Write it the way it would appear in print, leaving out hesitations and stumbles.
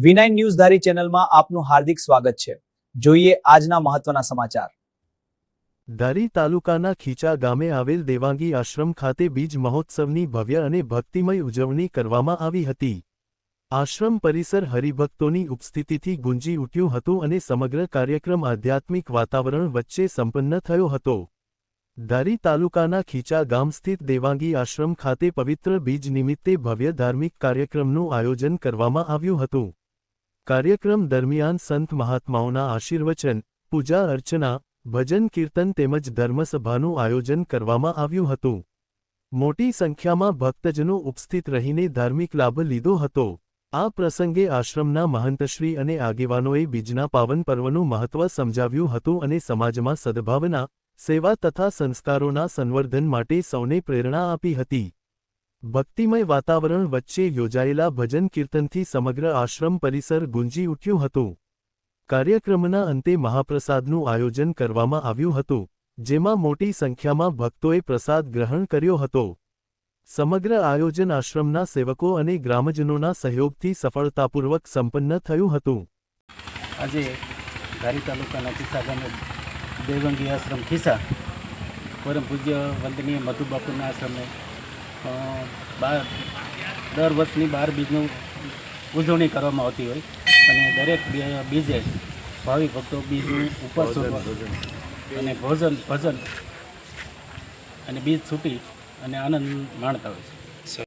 V9 news ધારી ચેનલમાં આપનું હાર્દિક સ્વાગત છે। જોઈએ આજના મહત્વના સમાચાર। ધારી તાલુકાના ખીચા ગામે આવેલ દેવાંગી આશ્રમ ખાતે બીજ મહોત્સવની ભવ્ય અને ભક્તિમય ઉજવણી કરવામાં આવી હતી। આશ્રમ પરિસર હરિભક્તોની ઉપસ્થિતિથી ગુંજી ઉઠ્યું હતું અને સમગ્ર કાર્યક્રમ આધ્યાત્મિક વાતાવરણ વચ્ચે સંપન્ન થયો હતો। ધારી તાલુકાના ખીચા ગામ સ્થિત દેવાંગી આશ્રમ ખાતે પવિત્ર બીજ નિમિત્તે ભવ્ય ધાર્મિક કાર્યક્રમનું આયોજન કરવામાં આવ્યું હતું। કાર્યક્રમ દરમિયાન સંત મહાત્માઓના આશીર્વચન, પૂજા અર્ચના, ભજન કીર્તન તેમજ ધર્મસભાનું આયોજન કરવામાં આવ્યું હતું। મોટી સંખ્યામાં ભક્તજનો ઉપસ્થિત રહીને ધાર્મિક લાભ લીધો હતો। આ પ્રસંગે આશ્રમના મહંતશ્રી અને આગેવાનોએ બીજના પાવન પર્વનું મહત્વ સમજાવ્યું હતું અને સમાજમાં સદભાવના, સેવા તથા સંસ્કારોના સંવર્ધન માટે સૌને પ્રેરણા આપી હતી। ભક્તિમય વાતાવરણ વચ્ચે યોજાયેલા ભજન કીર્તનથી સમગ્ર આશ્રમ પરિસર ગુંજી ઉઠ્યું હતું। કાર્યક્રમના અંતે મહાપ્રસાદનું આયોજન કરવામાં આવ્યું હતું, જેમાં મોટી સંખ્યામાં ભક્તોએ પ્રસાદ ગ્રહણ કર્યો હતો। સમગ્ર આયોજન આશ્રમના સેવકો અને ગ્રામજનોના સહયોગથી સફળતાપૂર્વક સંપન્ન થયું હતું। આજે ધારી તાલુકાના ખીસા ગામે દેવાંગી આશ્રમ ખીસા પરમ પૂજ્ય વંદનીય મધુબાપુના આશ્રમે દર વર્ષની 12 બીજનું ઉજવણી કરવામાં આવતી હોય અને દરેક બીજે ભાવિ ભક્તો બીજનું ઉપવાસ અને ભજન અને બીજ છૂટી અને આનંદ માણતા હોય છે।